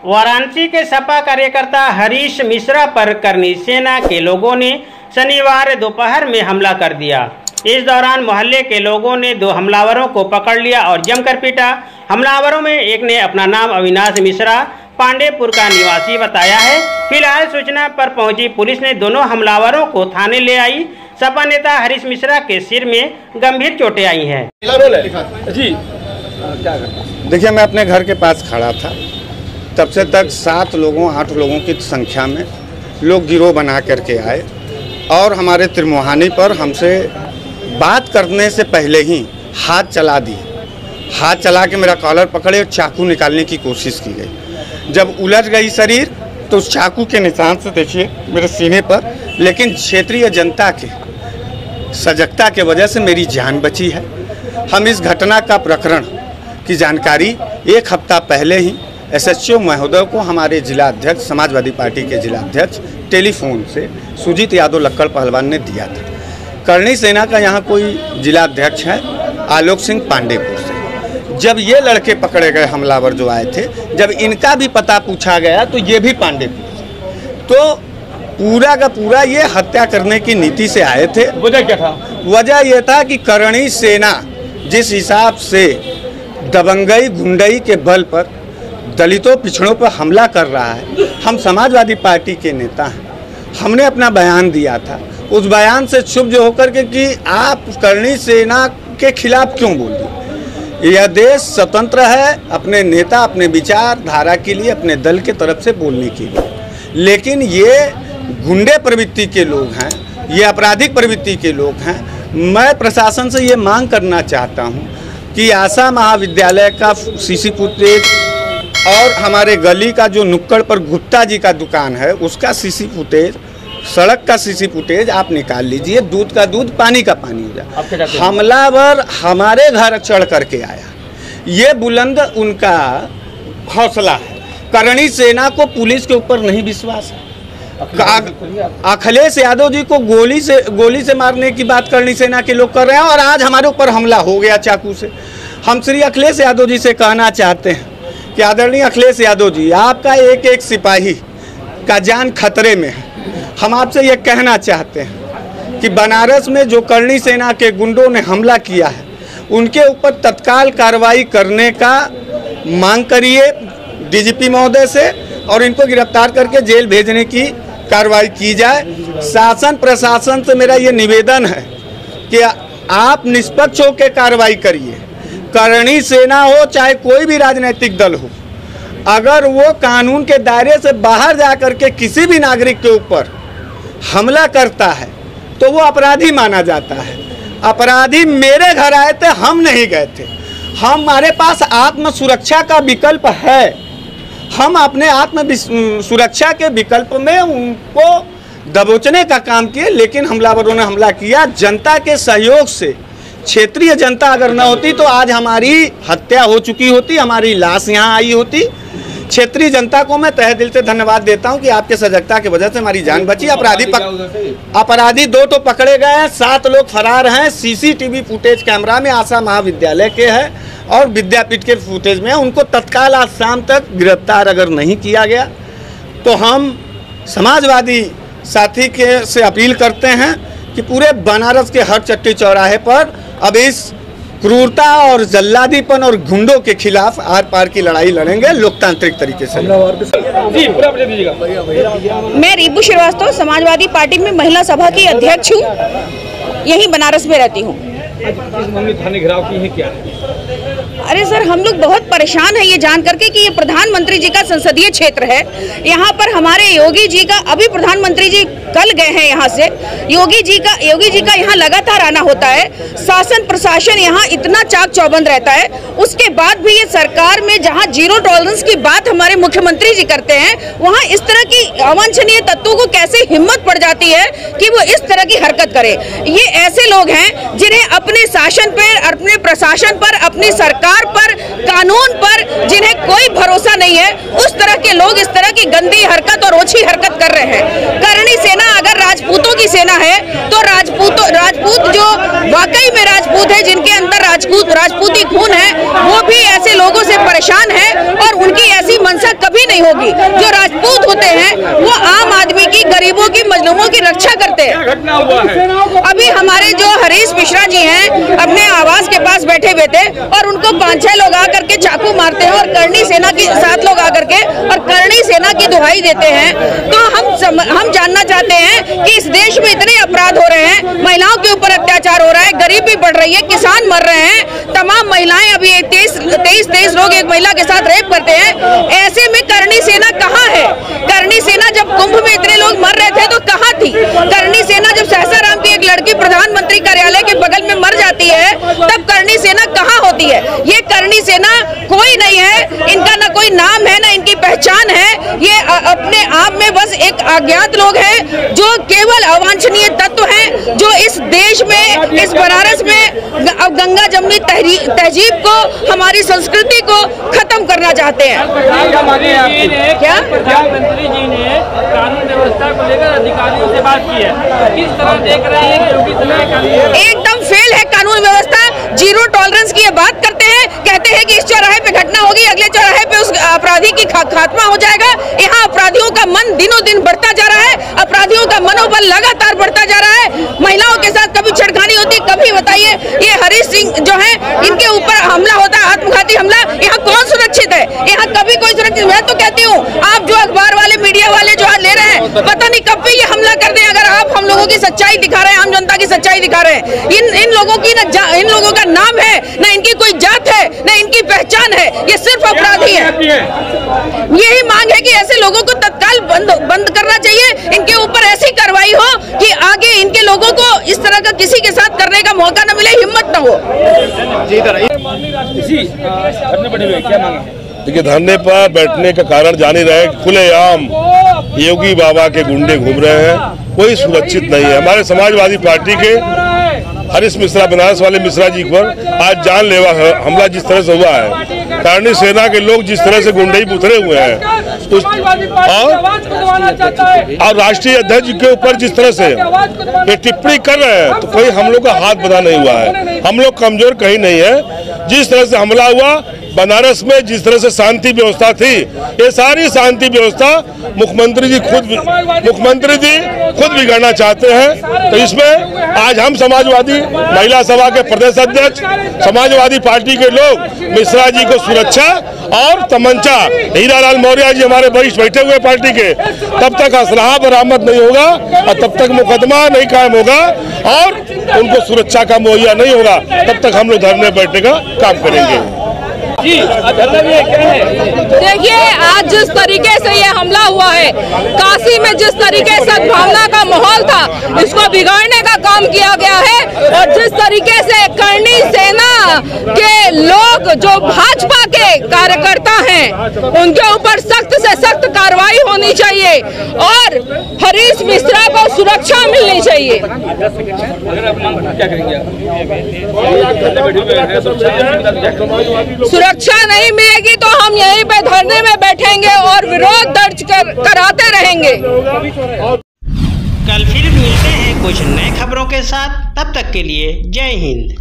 वाराणसी के सपा कार्यकर्ता हरीश मिश्रा पर करनी सेना के लोगों ने शनिवार दोपहर में हमला कर दिया। इस दौरान मोहल्ले के लोगों ने दो हमलावरों को पकड़ लिया और जमकर पीटा। हमलावरों में एक ने अपना नाम अविनाश मिश्रा पांडेपुर का निवासी बताया है। फिलहाल सूचना पर पहुंची पुलिस ने दोनों हमलावरों को थाने ले आई। सपा नेता हरीश मिश्रा के सिर में गंभीर चोटें आई हैं। जी देखिए, मैं अपने घर के पास खड़ा था, तब से तक 7 लोगों 8 लोगों की संख्या में लोग गिरोह बना करके आए और हमारे त्रिमोहानी पर हमसे बात करने से पहले ही हाथ चला दिए। हाथ चला के मेरा कॉलर पकड़े और चाकू निकालने की कोशिश की गई। जब उलझ गई शरीर तो उस चाकू के निशान से देखिए मेरे सीने पर, लेकिन क्षेत्रीय जनता के सजगता के वजह से मेरी जान बची है। हम इस घटना का प्रकरण की जानकारी 1 हफ्ता पहले ही एसएचओ महोदय को हमारे जिला अध्यक्ष समाजवादी पार्टी के जिला अध्यक्ष टेलीफोन से सुजीत यादव लक्कड़ पहलवान ने दिया था। करणी सेना का यहाँ कोई जिला अध्यक्ष है आलोक सिंह पांडेपुर से। जब ये लड़के पकड़े गए हमलावर जो आए थे, जब इनका भी पता पूछा गया तो ये भी पांडेपुर से। तो पूरा का पूरा ये हत्या करने की नीति से आए थे। वजह क्या था? वजह यह था कि करणी सेना जिस हिसाब से दबंगई गुंडई के बल पर दलितों पिछड़ों पर हमला कर रहा है, हम समाजवादी पार्टी के नेता हैं, हमने अपना बयान दिया था। उस बयान से क्षुब्ध होकर के कि आप करणी सेना के खिलाफ क्यों बोल दिए। यह देश स्वतंत्र है अपने नेता अपने विचारधारा के लिए, अपने दल के तरफ से बोलने के लिए, लेकिन ये गुंडे प्रवृत्ति के लोग हैं, ये आपराधिक प्रवृत्ति के लोग हैं। मैं प्रशासन से ये मांग करना चाहता हूँ कि आशा महाविद्यालय का सीसी फुटेज और हमारे गली का जो नुक्कड़ पर गुप्ता जी का दुकान है उसका सीसी फुटेज, सड़क का सीसी फुटेज आप निकाल लीजिए। दूध का दूध पानी का पानी हो जाए। हमलावर हमारे घर चढ़ करके आया, ये बुलंद उनका हौसला है। करणी सेना को पुलिस के ऊपर नहीं विश्वास है। अखिलेश यादव जी को गोली से मारने की बात करणी सेना के लोग कर रहे हैं और आज हमारे ऊपर हमला हो गया चाकू से। हम श्री अखिलेश यादव जी से कहना चाहते हैं कि आदरणीय अखिलेश यादव जी, आपका एक एक सिपाही का जान खतरे में है। हम आपसे ये कहना चाहते हैं कि बनारस में जो करणी सेना के गुंडों ने हमला किया है उनके ऊपर तत्काल कार्रवाई करने का मांग करिए डीजीपी महोदय से और इनको गिरफ्तार करके जेल भेजने की कार्रवाई की जाए। शासन प्रशासन से मेरा ये निवेदन है कि आप निष्पक्ष होकर कार्रवाई करिए। करणी सेना हो चाहे कोई भी राजनीतिक दल हो, अगर वो कानून के दायरे से बाहर जाकर के किसी भी नागरिक के ऊपर हमला करता है तो वो अपराधी माना जाता है। अपराधी मेरे घर आए थे, हम नहीं गए थे। हमारे पास आत्म सुरक्षा का विकल्प है, हम अपने आत्म सुरक्षा के विकल्प में उनको दबोचने का काम किए, लेकिन हमलावरों ने हमला किया। जनता के सहयोग से, क्षेत्रीय जनता अगर न होती तो आज हमारी हत्या हो चुकी होती, हमारी लाश यहाँ आई होती। क्षेत्रीय जनता को मैं तहे दिल से धन्यवाद देता हूँ कि आपके सजगता की वजह से हमारी जान बची। अपराधी 2 तो पकड़े गए हैं, 7 लोग फरार हैं। सीसीटीवी फुटेज कैमरा में आशा महाविद्यालय के है और विद्यापीठ के फुटेज में, उनको तत्काल आज शाम तक गिरफ्तार अगर नहीं किया गया तो हम समाजवादी साथी के से अपील करते हैं कि पूरे बनारस के हर चट्टी चौराहे पर अब इस क्रूरता और जल्लादीपन और गुंडों के खिलाफ आर पार की लड़ाई लड़ेंगे लोकतांत्रिक तरीके से। जी पूरा बता दीजिएगा। मैं रीबू श्रीवास्तव समाजवादी पार्टी में महिला सभा की अध्यक्ष हूँ, यहीं बनारस में रहती हूँ। थाने घेराव की है क्या? अरे सर, हम लोग बहुत परेशान हैं ये जान करके कि ये प्रधानमंत्री जी का संसदीय क्षेत्र है। यहाँ पर हमारे योगी जी का, अभी प्रधानमंत्री जी कल गए हैं यहाँ से, योगी जी का यहाँ लगातार आना होता है। शासन प्रशासन यहाँ इतना चाक चौबंद रहता है, उसके बाद भी ये सरकार में जहाँ 0 टॉलरेंस की बात हमारे मुख्यमंत्री जी करते हैं, वहाँ इस तरह की अवांछनीय तत्वों को कैसे हिम्मत पड़ जाती है कि वो इस तरह की हरकत करे। ये ऐसे लोग हैं जिन्हें अपने शासन पर, अपने प्रशासन पर, अपनी सरकार पर, कानून पर जिन्हें कोई भरोसा नहीं है, उस तरह के लोग इस तरह की गंदी हरकत और ओछी हरकत कर रहे हैं। करणी सेना अगर राजपूतों की सेना है तो राजपूत जो वाकई में राजपूत है, जिनके अंदर राजपूती खून है, वो भी ऐसे ऐसे लोगों से परेशान है और उनकी ऐसी मंशा कभी नहीं होगी। जो राजपूत होते हैं वो आम आदमी की, गरीबों की, मजलूमों की रक्षा करते हैं। घटना हुआ है अभी हमारे जो हरीश मिश्रा जी हैं अपने आवास के पास बैठे हुए थे और उनको 5-6 लोग आकर के चाकू मारते हैं और करनी सेना की 7 लोग आकर के और करनी सेना की दुहाई देते हैं। तो हम जानना चाहते हैं कि इस देश में इतने अपराध हो रहे हैं, महिलाओं के ऊपर अत्याचार हो रहा है, गरीबी बढ़ रही है, किसान मर रहे हैं, तमाम महिलाएं, अभी 23 लोग एक महिला के साथ रेप करते हैं। ऐसे में करनी सेना कहाँ है? करनी सेना जब कुंभ में इतने लोग मर रहे थे तो कहाँ थी? करनी सेना जब सहसाराम की एक लड़की प्रधानमंत्री कार्यालय के बगल में मर जाती है तब करनी सेना कहाँ होती है? ये करनी सेना कोई नहीं है, इनका ना कोई नाम है ना इनकी पहचान है। ये अपने आप में बस एक अज्ञात लोग हैं जो केवल अवांछनीय तत्व हैं, जो इस देश में, इस बनारस में गंगा जमुनी तहजीब को, हमारी संस्कृति को खत्म करना चाहते हैं। क्या प्रधानमंत्री जी ने कानून व्यवस्था को लेकर अधिकारियों से बात की है, किस तरह देख रहे हैं कि योगी सरकार एकदम फेल है कानून व्यवस्था, जीरो टॉलरेंस की ये बात करते हैं, कहते हैं कि इस चौराहे पे घटना होगी, अगले चौराहे पे उस अपराधी की खात्मा हो जाएगा। यहाँ अपराधियों का मन दिनों दिन बढ़ता जा रहा है, अपराधियों का मनोबल लगातार बढ़ता जा रहा है। महिलाओं के साथ कभी छेड़खानी होती, कभी बताइए ये हरीश सिंह जो है इनके ऊपर हमला होता है, आत्मघाती हमला। यहाँ कौन सुरक्षित है? यहाँ कभी कोई सुरक्षित? मैं तो कहती हूँ आप जो अखबार वाले, मीडिया वाले जो ले रहे हैं, पता नहीं कब भी ये हमला कर दें। अगर आप हम लोगों की सच्चाई दिखा रहे हैं, आम जनता की सच्चाई दिखा रहे हैं, इन लोगों की इन लोगों का नाम है ना, इनकी कोई जात है ना इनकी पहचान है, ये सिर्फ अपराधी है। यही मांग है कि ऐसे लोगों को तत्काल बंद करना चाहिए, इनके ऊपर ऐसी कार्रवाई हो कि आगे इनके लोगों को इस तरह का किसी के साथ करने का मौका न मिले, हिम्मत न हो। क्या मांगे? देखिए, धरने पर बैठने का कारण जान ही रहे, खुलेआम योगी बाबा के गुंडे घूम रहे हैं, कोई सुरक्षित नहीं है। हमारे समाजवादी पार्टी के हरीश मिश्रा, बनारस वाले मिश्रा जी पर आज जानलेवा हमला जिस तरह से हुआ है, करनी सेना के लोग जिस तरह से गुंडे उतरे हुए हैं, और राष्ट्रीय अध्यक्ष के ऊपर जिस तरह से ये टिप्पणी कर रहे हैं, तो कोई हम लोग का हाथ बंधा नहीं हुआ है। हम लोग कमजोर कहीं नहीं है। जिस तरह से हमला हुआ बनारस में, जिस तरह से शांति व्यवस्था थी, ये सारी शांति व्यवस्था मुख्यमंत्री जी खुद बिगाड़ना चाहते हैं। तो इसमें आज हम समाजवादी महिला सभा के प्रदेश अध्यक्ष, समाजवादी पार्टी के लोग मिश्रा जी को सुरक्षा और तमंचा, हीरालाल मौर्य जी हमारे वरिष्ठ बैठे हुए पार्टी के, तब तक असलाह बरामद नहीं होगा और तब तक मुकदमा नहीं कायम होगा और उनको सुरक्षा का मुहैया नहीं होगा, तब तक हम लोग धरने बैठने का काम करेंगे। जी, देखिए, आज जिस तरीके से ये हमला हुआ है, काशी में जिस तरीके से सद्भावना का माहौल था, इसको बिगाड़ने का काम किया गया है। और जिस तरीके से करनी सेना के लोग जो भाजपा के कार्यकर्ता हैं, उनके ऊपर सख्त से सख्त कार्रवाई होनी चाहिए और हरीश मिश्रा को सुरक्षा मिलनी चाहिए। सुरक्षा नहीं मिलेगी तो हम यहीं पे धरने में बैठेंगे और विरोध दर्ज कराते रहेंगे। कल फिर मिलते हैं कुछ नए खबरों के साथ, तब तक के लिए जय हिंद।